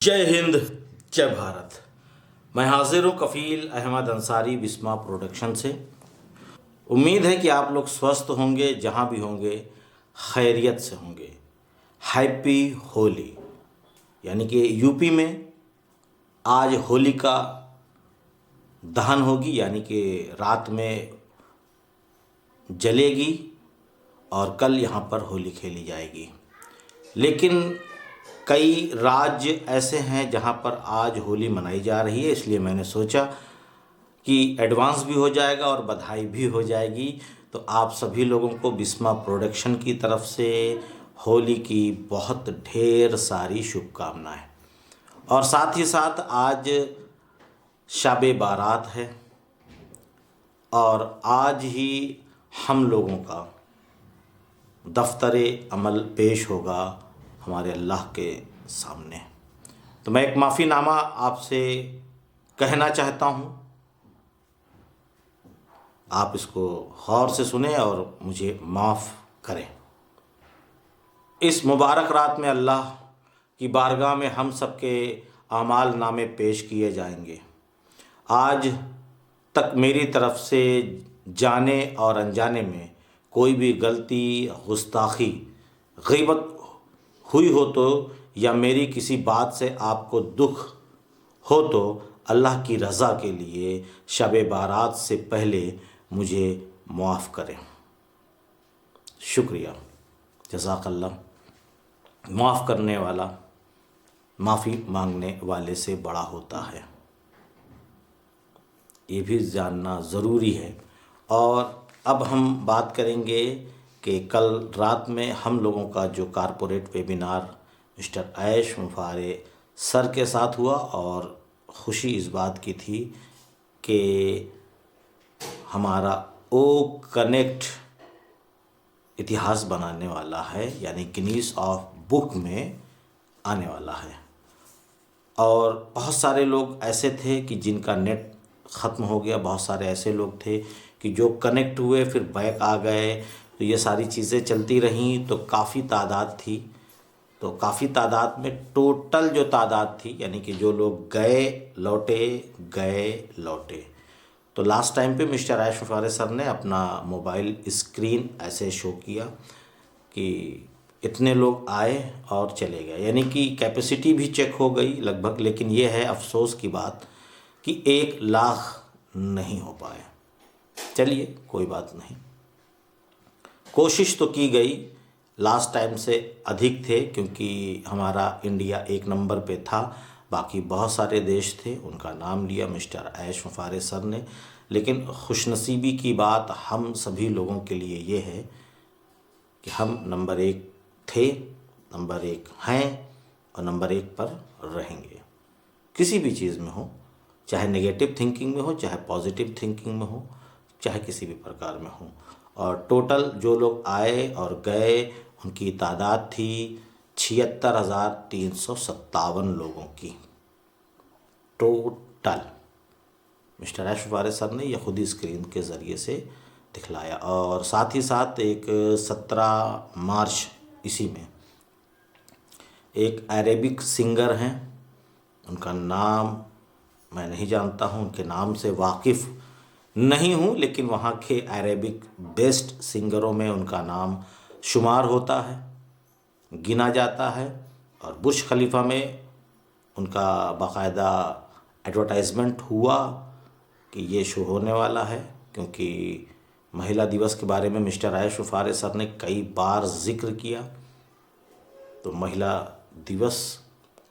जय हिंद, जय भारत। मैं हाजिर हूँ कफ़ील अहमद अंसारी बिस्मा प्रोडक्शन से। उम्मीद है कि आप लोग स्वस्थ होंगे, जहाँ भी होंगे खैरियत से होंगे। हैप्पी होली। यानी कि यूपी में आज होली का दहन होगी, यानी कि रात में जलेगी और कल यहाँ पर होली खेली जाएगी। लेकिन कई राज्य ऐसे हैं जहाँ पर आज होली मनाई जा रही है, इसलिए मैंने सोचा कि एडवांस भी हो जाएगा और बधाई भी हो जाएगी। तो आप सभी लोगों को बिस्मा प्रोडक्शन की तरफ से होली की बहुत ढेर सारी शुभकामनाएं। और साथ ही साथ आज शब बारात है और आज ही हम लोगों का दफ्तरे अमल पेश होगा हमारे अल्लाह के सामने। तो मैं एक माफ़ीनामा आपसे कहना चाहता हूँ, आप इसको गौर से सुने और मुझे माफ़ करें। इस मुबारक रात में अल्लाह की बारगाह में हम सबके आमाल नामे पेश किए जाएंगे। आज तक मेरी तरफ से जाने और अनजाने में कोई भी गलती, गुस्ताखी, गीबत हुई हो तो या मेरी किसी बात से आपको दुख हो तो अल्लाह की रज़ा के लिए शब बारात से पहले मुझे माफ़ करें। शुक्रिया, जज़ाकल्लाह। माफ़ करने वाला माफ़ी मांगने वाले से बड़ा होता है, ये भी जानना ज़रूरी है। और अब हम बात करेंगे कि कल रात में हम लोगों का जो कारपोरेट वेबिनार मिस्टर ऐश मुफारे सर के साथ हुआ, और ख़ुशी इस बात की थी कि हमारा ओ कनेक्ट इतिहास बनाने वाला है, यानी गिनीज ऑफ बुक में आने वाला है। और बहुत सारे लोग ऐसे थे कि जिनका नेट ख़त्म हो गया, बहुत सारे ऐसे लोग थे कि जो कनेक्ट हुए फिर बैक आ गए। तो ये सारी चीज़ें चलती रहीं, तो काफ़ी तादाद थी। तो काफ़ी तादाद में टोटल जो तादाद थी, यानी कि जो लोग गए लौटे। तो लास्ट टाइम पे मिस्टर ऐश मुफारे सर ने अपना मोबाइल स्क्रीन ऐसे शो किया कि इतने लोग आए और चले गए, यानी कि कैपेसिटी भी चेक हो गई लगभग। लेकिन ये है अफसोस की बात कि 1 लाख नहीं हो पाए। चलिए कोई बात नहीं, कोशिश तो की गई। लास्ट टाइम से अधिक थे क्योंकि हमारा इंडिया 1 नंबर पे था, बाकी बहुत सारे देश थे, उनका नाम लिया मिस्टर ऐश मुफारे सर ने। लेकिन खुशनसीबी की बात हम सभी लोगों के लिए ये है कि हम नंबर 1 थे, नंबर 1 हैं और नंबर 1 पर रहेंगे। किसी भी चीज़ में हो, चाहे नेगेटिव थिंकिंग में हो, चाहे पॉजिटिव थिंकिंग में हो, चाहे किसी भी प्रकार में हो। और टोटल जो लोग आए और गए उनकी तादाद थी 76,357 लोगों की टोटल। मिस्टर ऐश मुफारे सर ने यह खुद ही स्क्रीन के ज़रिए से दिखलाया। और साथ ही साथ एक 17 मार्च इसी में एक अरेबिक सिंगर हैं, उनका नाम मैं नहीं जानता हूँ, उनके नाम से वाकिफ़ नहीं हूँ, लेकिन वहाँ के अरेबिक बेस्ट सिंगरों में उनका नाम शुमार होता है, गिना जाता है। और बुर्ज खलीफा में उनका बाकायदा एडवर्टाइजमेंट हुआ कि ये शो होने वाला है, क्योंकि महिला दिवस के बारे में मिस्टर ऐश मुफारे सर ने कई बार ज़िक्र किया। तो महिला दिवस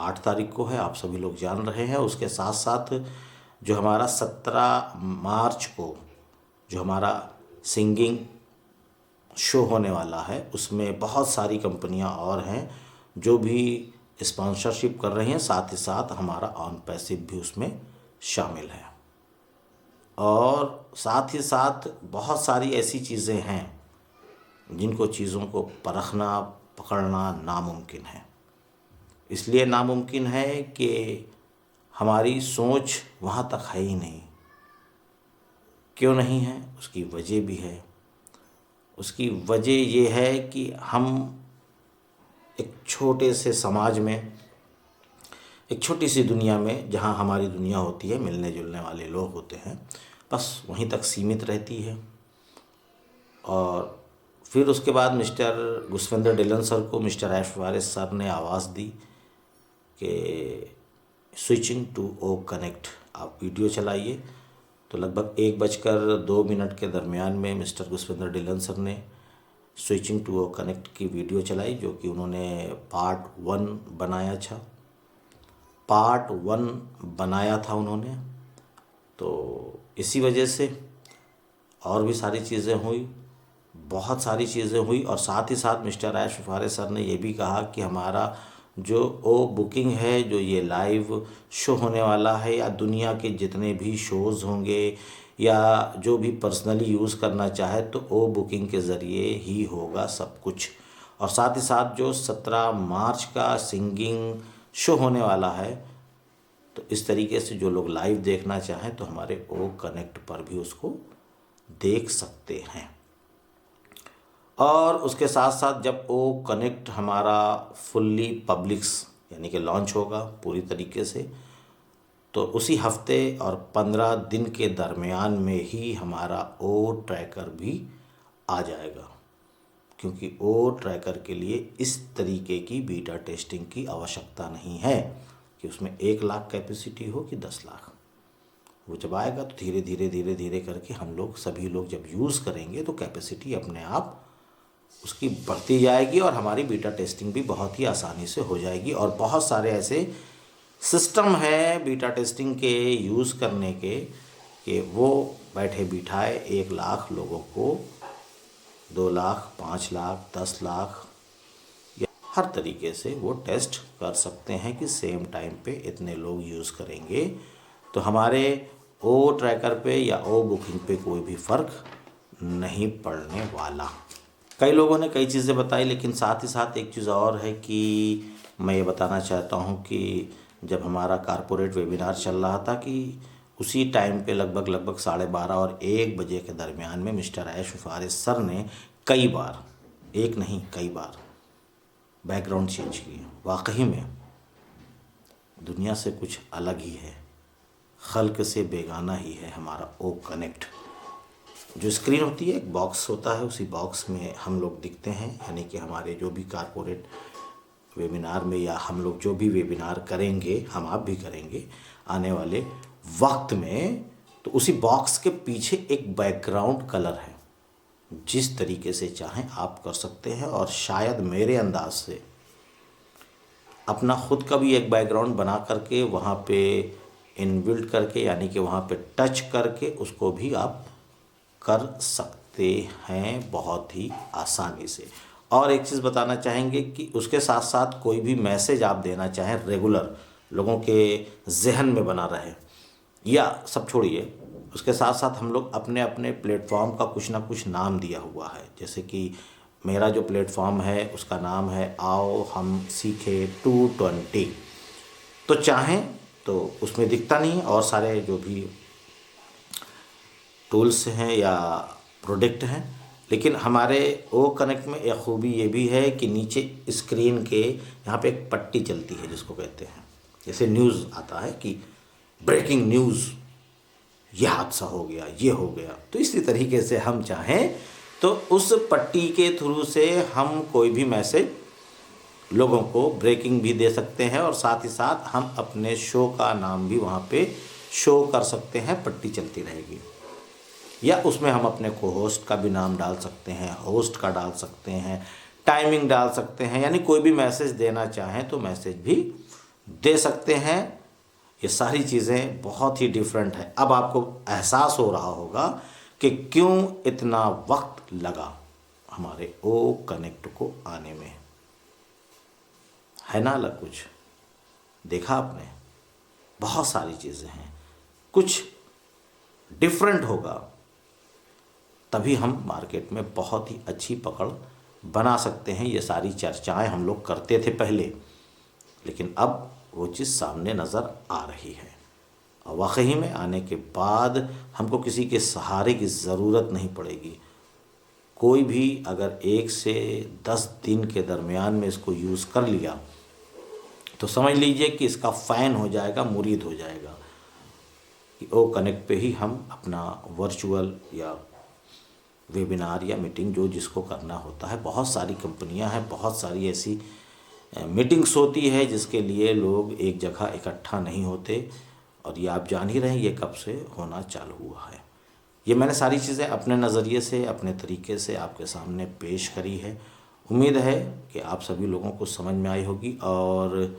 8 तारीख को है, आप सभी लोग जान रहे हैं। उसके साथ साथ जो हमारा 17 मार्च को जो हमारा सिंगिंग शो होने वाला है, उसमें बहुत सारी कंपनियां और हैं जो भी स्पॉन्सरशिप कर रही हैं। साथ ही साथ हमारा ऑन पैसिव भी उसमें शामिल है। और साथ ही साथ बहुत सारी ऐसी चीज़ें हैं जिनको चीज़ों को परखना, पकड़ना नामुमकिन है। इसलिए नामुमकिन है कि हमारी सोच वहाँ तक है ही नहीं। क्यों नहीं है? उसकी वजह भी है। उसकी वजह ये है कि हम एक छोटे से समाज में एक छोटी सी दुनिया में जहाँ हमारी दुनिया होती है, मिलने जुलने वाले लोग होते हैं, बस वहीं तक सीमित रहती है। और फिर उसके बाद मिस्टर गुसविंदर डिलन सर को मिस्टर ऐश वारिस सर ने आवाज़ दी कि स्विचिंग टू ओ कनेक्ट, आप वीडियो चलाइए। तो लगभग 1:02 के दरमियान में मिस्टर गुसविंदर डिलन सर ने स्विचिंग टू ओ कनेक्ट की वीडियो चलाई, जो कि उन्होंने पार्ट 1 बनाया था। उन्होंने। तो इसी वजह से और भी सारी चीज़ें हुई, बहुत सारी चीज़ें हुई। और साथ ही साथ मिस्टर ऐश वारिस सर ने ये भी कहा कि हमारा जो ओ बुकिंग है, जो ये लाइव शो होने वाला है, या दुनिया के जितने भी शोज़ होंगे, या जो भी पर्सनली यूज़ करना चाहे तो ओ बुकिंग के ज़रिए ही होगा सब कुछ। और साथ ही साथ जो 17 मार्च का सिंगिंग शो होने वाला है, तो इस तरीके से जो लोग लाइव देखना चाहें तो हमारे ओ कनेक्ट पर भी उसको देख सकते हैं। और उसके साथ साथ जब ओ कनेक्ट हमारा फुल्ली पब्लिक्स यानी कि लॉन्च होगा पूरी तरीके से, तो उसी हफ्ते और 15 दिन के दरमियान में ही हमारा ओ ट्रैकर भी आ जाएगा, क्योंकि ओ ट्रैकर के लिए इस तरीके की बीटा टेस्टिंग की आवश्यकता नहीं है कि उसमें 1 लाख कैपेसिटी हो कि 10 लाख। वो जब आएगा तो धीरे धीरे धीरे धीरे करके हम लोग सभी लोग जब यूज़ करेंगे तो कैपेसिटी अपने आप उसकी बढ़ती जाएगी और हमारी बीटा टेस्टिंग भी बहुत ही आसानी से हो जाएगी। और बहुत सारे ऐसे सिस्टम है बीटा टेस्टिंग के यूज़ करने के कि वो बैठे बिठाए 1 लाख लोगों को 2 लाख, 5 लाख, 10 लाख या हर तरीके से वो टेस्ट कर सकते हैं कि सेम टाइम पे इतने लोग यूज़ करेंगे तो हमारे ओ ट्रैकर पे या ओ बुकिंग पे कोई भी फ़र्क नहीं पड़ने वाला। कई लोगों ने कई चीज़ें बताई, लेकिन साथ ही साथ एक चीज़ और है कि मैं ये बताना चाहता हूँ कि जब हमारा कारपोरेट वेबिनार चल रहा था कि उसी टाइम पे लगभग 12:30 और 1 बजे के दरमियान में मिस्टर ऐश वारिस सर ने कई बार, एक नहीं कई बार बैकग्राउंड चेंज किए। वाकई में दुनिया से कुछ अलग ही है, खल्क से बेगाना ही है हमारा ओ कनेक्ट। जो स्क्रीन होती है, एक बॉक्स होता है, उसी बॉक्स में हम लोग दिखते हैं, यानी कि हमारे जो भी कारपोरेट वेबिनार में या हम लोग जो भी वेबिनार करेंगे, हम आप भी करेंगे आने वाले वक्त में, तो उसी बॉक्स के पीछे एक बैकग्राउंड कलर है। जिस तरीके से चाहें आप कर सकते हैं और शायद मेरे अंदाज से अपना खुद का भी एक बैकग्राउंड बना करके वहाँ पे इनबिल्ट करके, यानी कि वहाँ पे टच करके उसको भी आप कर सकते हैं बहुत ही आसानी से। और एक चीज़ बताना चाहेंगे कि उसके साथ साथ कोई भी मैसेज आप देना चाहें रेगुलर लोगों के जहन में बना रहे, या सब छोड़िए, उसके साथ साथ हम लोग अपने अपने प्लेटफॉर्म का कुछ ना कुछ नाम दिया हुआ है। जैसे कि मेरा जो प्लेटफॉर्म है उसका नाम है आओ हम सीखे 220। तो चाहें तो उसमें दिखता नहीं है, और सारे जो भी टूल्स हैं या प्रोडक्ट हैं, लेकिन हमारे ओ कनेक्ट में एक खूबी ये भी है कि नीचे स्क्रीन के यहाँ पे एक पट्टी चलती है जिसको कहते हैं, जैसे न्यूज़ आता है कि ब्रेकिंग न्यूज़, ये हादसा हो गया, ये हो गया, तो इसी तरीके से हम चाहें तो उस पट्टी के थ्रू से हम कोई भी मैसेज लोगों को ब्रेकिंग भी दे सकते हैं, और साथ ही साथ हम अपने शो का नाम भी वहाँ पे शो कर सकते हैं, पट्टी चलती रहेगी। या उसमें हम अपने को होस्ट का भी नाम डाल सकते हैं, होस्ट का डाल सकते हैं, टाइमिंग डाल सकते हैं, यानी कोई भी मैसेज देना चाहें तो मैसेज भी दे सकते हैं। ये सारी चीज़ें बहुत ही डिफरेंट है। अब आपको एहसास हो रहा होगा कि क्यों इतना वक्त लगा हमारे ओ कनेक्ट को आने में, है ना अलग कुछ देखा आपने, बहुत सारी चीज़ें हैं, कुछ डिफरेंट होगा तभी हम मार्केट में बहुत ही अच्छी पकड़ बना सकते हैं। ये सारी चर्चाएं हम लोग करते थे पहले, लेकिन अब वो चीज़ सामने नज़र आ रही है, और वाकई में आने के बाद हमको किसी के सहारे की ज़रूरत नहीं पड़ेगी। कोई भी अगर 1 से 10 दिन के दरमियान में इसको यूज़ कर लिया तो समझ लीजिए कि इसका फ़ैन हो जाएगा, मुरीद हो जाएगा कि ओ कनेक्ट पे ही हम अपना वर्चुअल या वेबिनार या मीटिंग जो जिसको करना होता है। बहुत सारी कंपनियां हैं, बहुत सारी ऐसी मीटिंग्स होती है जिसके लिए लोग एक जगह इकट्ठा नहीं होते, और ये आप जान ही रहे हैं ये कब से होना चालू हुआ है। ये मैंने सारी चीज़ें अपने नज़रिए से, अपने तरीके से आपके सामने पेश करी है। उम्मीद है कि आप सभी लोगों को समझ में आई होगी। और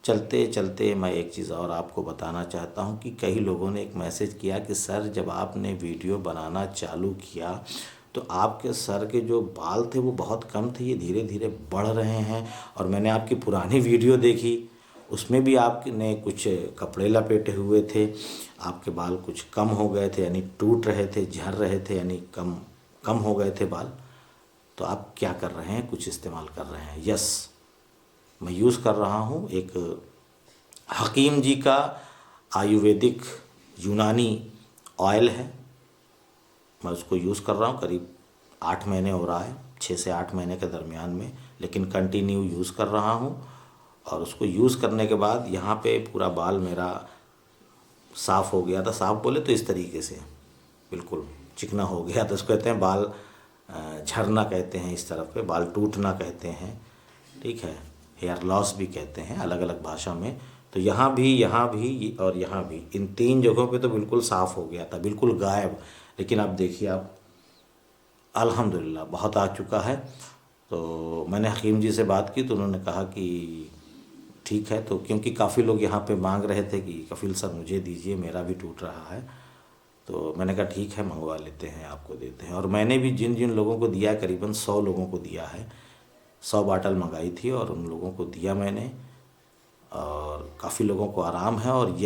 चलते चलते मैं एक चीज़ और आपको बताना चाहता हूं कि कई लोगों ने एक मैसेज किया कि सर जब आपने वीडियो बनाना चालू किया तो आपके सर के जो बाल थे वो बहुत कम थे, ये धीरे धीरे बढ़ रहे हैं। और मैंने आपकी पुरानी वीडियो देखी, उसमें भी आपने कुछ कपड़े लपेटे हुए थे, आपके बाल कुछ कम हो गए थे, यानी टूट रहे थे, झड़ रहे थे, यानी कम कम हो गए थे बाल। तो आप क्या कर रहे हैं, कुछ इस्तेमाल कर रहे हैं। यस, मैं यूज़ कर रहा हूँ एक हकीम जी का आयुर्वेदिक यूनानी ऑयल है, मैं उसको यूज़ कर रहा हूँ। करीब 8 महीने हो रहा है, 6 से 8 महीने के दरमियान में, लेकिन कंटिन्यू यूज़ कर रहा हूँ। और उसको यूज़ करने के बाद यहाँ पे पूरा बाल मेरा साफ़ हो गया था। साफ़ बोले तो इस तरीके से बिल्कुल चिकना हो गया था। उसको कहते हैं बाल झड़ना कहते हैं, इस तरफ पे बाल टूटना कहते हैं, ठीक है, हेयर लॉस भी कहते हैं अलग अलग भाषा में। तो यहाँ भी और यहाँ भी, इन 3 जगहों पे तो बिल्कुल साफ़ हो गया था, बिल्कुल गायब। लेकिन अब देखिए आप, अल्हम्दुलिल्लाह बहुत आ चुका है। तो मैंने हकीम जी से बात की तो उन्होंने कहा कि ठीक है। तो क्योंकि काफ़ी लोग यहाँ पे मांग रहे थे कि कफील सर मुझे दीजिए, मेरा भी टूट रहा है, तो मैंने कहा ठीक है, मंगवा लेते हैं, आपको देते हैं। और मैंने भी जिन जिन लोगों को दिया, करीबन 100 लोगों को दिया है, 100 बाटल मंगाई थी और उन लोगों को दिया मैंने, और काफ़ी लोगों को आराम है। और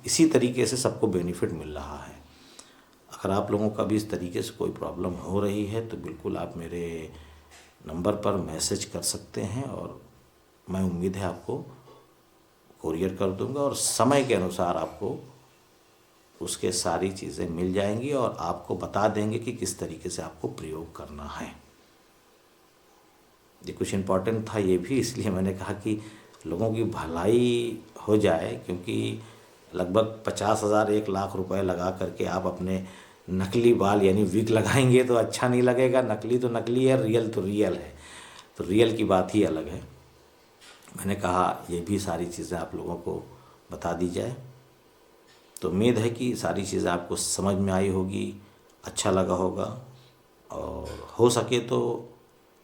इसी तरीके से सबको बेनिफिट मिल रहा है। अगर आप लोगों का भी इस तरीके से कोई प्रॉब्लम हो रही है तो बिल्कुल आप मेरे नंबर पर मैसेज कर सकते हैं, और मैं उम्मीद है आपको कोरियर कर दूंगा, और समय के अनुसार आपको उसके सारी चीज़ें मिल जाएंगी और आपको बता देंगे कि किस तरीके से आपको प्रयोग करना है। ये कुछ इम्पोर्टेंट था ये भी, इसलिए मैंने कहा कि लोगों की भलाई हो जाए, क्योंकि लगभग 50,000 1 लाख रुपए लगा करके आप अपने नकली बाल यानी विग लगाएंगे तो अच्छा नहीं लगेगा। नकली तो नकली है, रियल तो रियल है, तो रियल की बात ही अलग है। मैंने कहा ये भी सारी चीज़ें आप लोगों को बता दी जाए। तो उम्मीद है कि सारी चीज़ें आपको समझ में आई होगी, अच्छा लगा होगा। और हो सके तो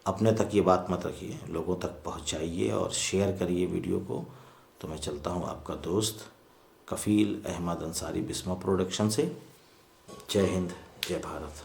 अपने तक ये बात मत रखिए, लोगों तक पहुंचाइए और शेयर करिए वीडियो को। तो मैं चलता हूं आपका दोस्त कफील अहमद अंसारी, बिस्मा प्रोडक्शन से। जय हिंद, जय भारत।